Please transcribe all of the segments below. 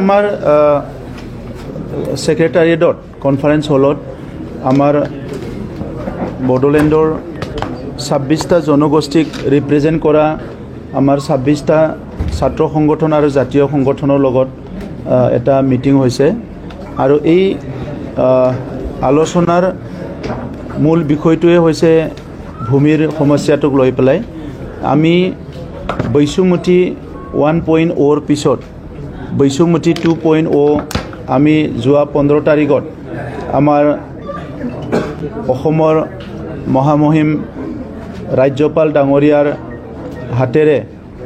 আমাৰ সেক্ৰেটাৰিয়েটত কনফাৰেন্স হলত আমাৰ বড়োলেণ্ডৰ 26টা জনগোষ্ঠীক ৰিপ্ৰেজেণ্ট কৰা আমাৰ 26টা ছাত্ৰ সংগঠন আৰু জাতীয় সংগঠনৰ লগত এটা মিটিং হৈছে আৰু এই আলোচনাৰ মূল বিষয়টোৱে হৈছে ভূমিৰ সমস্যাটোক লৈ পেলাই আমি বৈশুমতি 1.0 পিছত বৈশুমতি 2.0 আমি যোৱা 15 তাৰিখত আমাৰ অসমৰ মহামহিম ৰাজ্যপাল ডাঙৰীয়াৰ হাতেৰে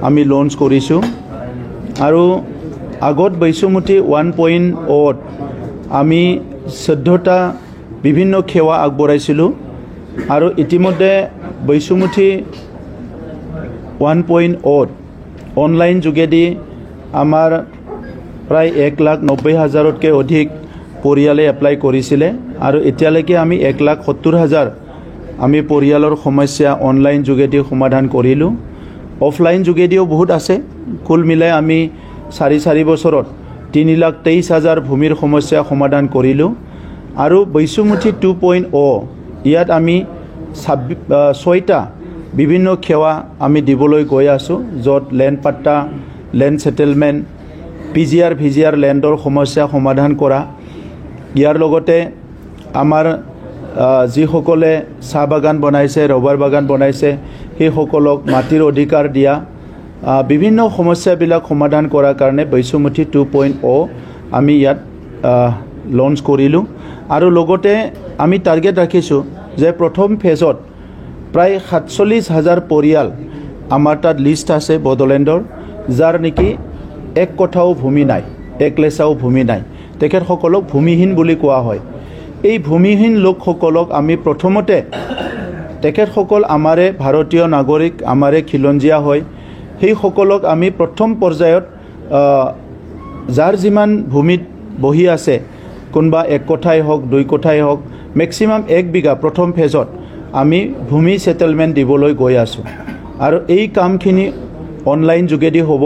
আমি লঞ্চ কৰিছোঁ আৰু আগত বৈশুমতি 1.0 আমি 14টা বিভিন্ন সেৱা আগবঢ়াইছিলোঁ আৰু ইতিমধ্যে বৈশুমতি 1.0 অনলাইন যোগেদি আমাৰ প্ৰায় 1,90,000তকৈ অধিক পৰিয়ালে এপ্লাই কৰিছিলে আৰু এতিয়ালৈকে আমি 1,70,000 আমি পৰিয়ালৰ সমস্যা অনলাইন যোগেদি সমাধান কৰিলোঁ। অফলাইন যোগেদিও বহুত আছে, কুল মিলাই আমি 4 বছৰত 3,23,000 ভূমিৰ সমস্যা সমাধান কৰিলোঁ আৰু বৈশুমতি 2.0 ইয়াত আমি 6টা বিভিন্ন সেৱা আমি দিবলৈ গৈ আছোঁ, য'ত লেণ্ড পাট্টা, লেণ্ড সেটেলমেণ্ট, PGR VGR লেণ্ডৰ সমস্যা সমাধান কৰা, ইয়াৰ লগতে আমাৰ যিসকলে চাহ বাগান বনাইছে, ৰবাৰ বাগান বনাইছে সেইসকলক মাটিৰ অধিকাৰ দিয়া, বিভিন্ন সমস্যাবিলাক সমাধান কৰাৰ কাৰণে বৈশুমতি 2.0 আমি ইয়াত লঞ্চ কৰিলোঁ আৰু লগতে আমি টাৰ্গেট ৰাখিছোঁ যে প্ৰথম ফেজত প্ৰায় 47,000 পৰিয়াল আমাৰ তাত লিষ্ট আছে বড়োলেণ্ডৰ, যাৰ নেকি এক কঠাও ভূমি নাই, এক লেচাও ভূমি নাই, তেখেতসকলক ভূমিহীন বুলি কোৱা হয়। এই ভূমিহীন লোকসকলক আমি প্ৰথমতে তেখেতসকল আমাৰে ভাৰতীয় নাগৰিক, আমাৰে খিলঞ্জীয়া হয়, সেইসকলক আমি প্ৰথম পৰ্যায়ত যাৰ যিমান ভূমিত বহি আছে, কোনোবা 1 কঠাই হওক 2 কঠাই হওক, মেক্সিমাম 1 বিঘা প্ৰথম ফেজত আমি ভূমি সেটেলমেণ্ট দিবলৈ গৈ আছোঁ আৰু এই কামখিনি অনলাইন যোগেদি হ'ব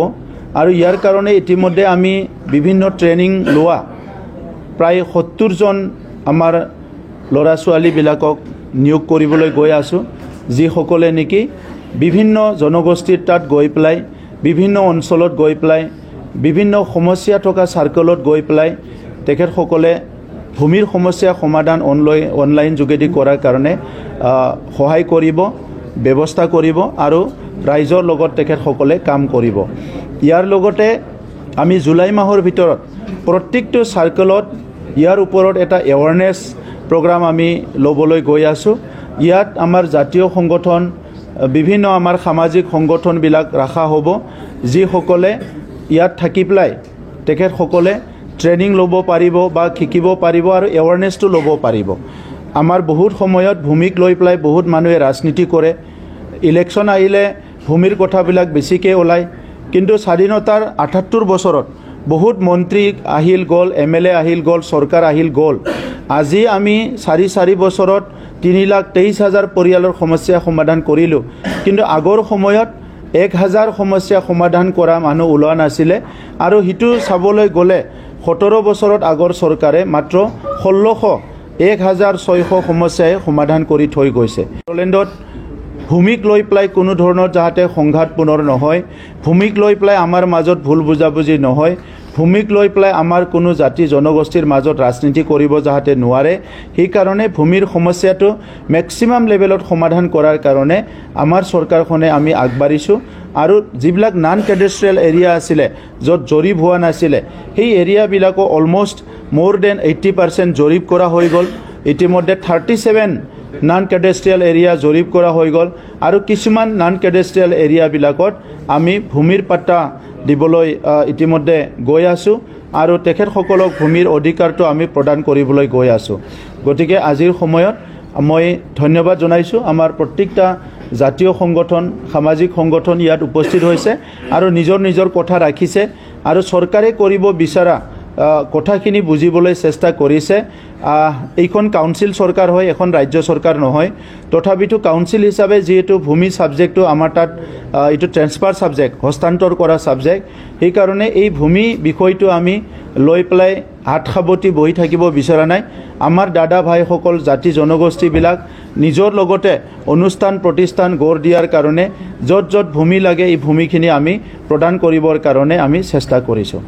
আৰু ইয়াৰ কাৰণে ইতিমধ্যে আমি বিভিন্ন ট্ৰেইনিং লোৱা প্ৰায় 70জন আমাৰ ল'ৰা ছোৱালীবিলাকক নিয়োগ কৰিবলৈ গৈ আছোঁ, যিসকলে নেকি বিভিন্ন জনগোষ্ঠীৰ তাত গৈ পেলাই, বিভিন্ন অঞ্চলত গৈ পেলাই, বিভিন্ন সমস্যা থকা চাৰ্কলত গৈ পেলাই তেখেতসকলে ভূমিৰ সমস্যা সমাধান অনলাইন যোগেদি কৰাৰ কাৰণে সহায় কৰিব, ব্যৱস্থা কৰিব আৰু ৰাইজৰ লগত তেখেতসকলে কাম কৰিব। ইয়াৰ লগতে আমি জুলাই মাহৰ ভিতৰত প্ৰত্যেকটো চাৰ্কলত ইয়াৰ ওপৰত এটা এৱাৰনেছ প্ৰগ্ৰাম আমি ল'বলৈ গৈ আছোঁ। ইয়াত আমাৰ জাতীয় সংগঠন, বিভিন্ন আমাৰ সামাজিক সংগঠনবিলাক ৰখা হ'ব, যিসকলে ইয়াত থাকি পেলাই তেখেতসকলে ট্ৰেইনিং ল'ব পাৰিব বা শিকিব পাৰিব আৰু এৱাৰনেছটো ল'ব পাৰিব। আমাৰ বহুত সময়ত ভূমিক লৈ পেলাই বহুত মানুহে ৰাজনীতি কৰে, ইলেকশ্যন আহিলে ভূমিৰ কথাবিলাক বেছিকৈ ওলায়, কিন্তু স্বাধীনতাৰ 78 বছৰত বহুত মন্ত্ৰী আহিল গ'ল, MLA আহিল গ'ল, চৰকাৰ আহিল গ'ল। আজি আমি 4 বছৰত 3,23,000 পৰিয়ালৰ সমস্যা সমাধান কৰিলোঁ, কিন্তু আগৰ সময়ত 1,000 সমস্যা সমাধান কৰা মানুহ ওলোৱা নাছিলে আৰু সিটো চাবলৈ গ'লে 17 বছৰত আগৰ চৰকাৰে মাত্ৰ 1,600 সমস্যাই সমাধান কৰি থৈ গৈছে। বড়োলেণ্ডত ভূমিক লৈ পেলাই কোনো ধৰণৰ যাতে সংঘাত পুনৰ নহয়, ভূমিক লৈ পেলাই আমাৰ মাজত ভুল বুজাবুজি নহয়, ভূমিক লৈ পেলাই আমাৰ কোনো জাতি জনগোষ্ঠীৰ মাজত ৰাজনীতি কৰিব যাতে নোৱাৰে, সেইকাৰণে ভূমিৰ সমস্যাটো মেক্সিমাম লেভেলত সমাধান কৰাৰ কাৰণে আমাৰ চৰকাৰখনে আমি আগবাঢ়িছোঁ আৰু যিবিলাক নন কেডেষ্ট্ৰিয়েল এৰিয়া আছিলে, য'ত জৰীপ হোৱা নাছিলে, সেই এৰিয়াবিলাকো অলমষ্ট মোৰ দেন 80% জৰীপ কৰা হৈ গ'ল। ইতিমধ্যে 37 নন কেডেষ্ট্ৰিয়েল এৰিয়া জৰীপ কৰা হৈ গ'ল আৰু কিছুমান নন কেডেষ্ট্ৰিয়েল এৰিয়াবিলাকত আমি ভূমিৰ পাট্টা দিবলৈ ইতিমধ্যে গৈ আছোঁ আৰু তেখেতসকলক ভূমিৰ অধিকাৰটো আমি প্ৰদান কৰিবলৈ গৈ আছোঁ। গতিকে আজিৰ সময়ত মই ধন্যবাদ জনাইছোঁ আমাৰ প্ৰত্যেকটা জাতীয় সংগঠন, সামাজিক সংগঠন ইয়াত উপস্থিত হৈছে আৰু নিজৰ কথা ৰাখিছে আৰু চৰকাৰে কৰিব বিচৰা কথাখিনি বুজিবলৈ চেষ্টা কৰিছে। এইখন কাউন্সিল চৰকাৰ হয়, এখন ৰাজ্য চৰকাৰ নহয়। তথাপিতো কাউন্সিল হিচাপে যিহেতু ভূমি ছাবজেক্টটো আমাৰ তাত এইটো ট্ৰেন্সফাৰ ছাবজেক্ট, হস্তান্তৰ কৰা ছাবজেক্ট, সেইকাৰণে এই ভূমি বিষয়টো আমি লৈ পেলাই হাত সাৱটি বহি থাকিব বিচৰা নাই। আমাৰ দাদা ভাইসকল, জাতি জনগোষ্ঠীবিলাক নিজৰ লগতে অনুষ্ঠান প্ৰতিষ্ঠান গঢ় দিয়াৰ কাৰণে য'ত য'ত ভূমি লাগে এই ভূমিখিনি আমি প্ৰদান কৰিবৰ কাৰণে আমি চেষ্টা কৰিছোঁ।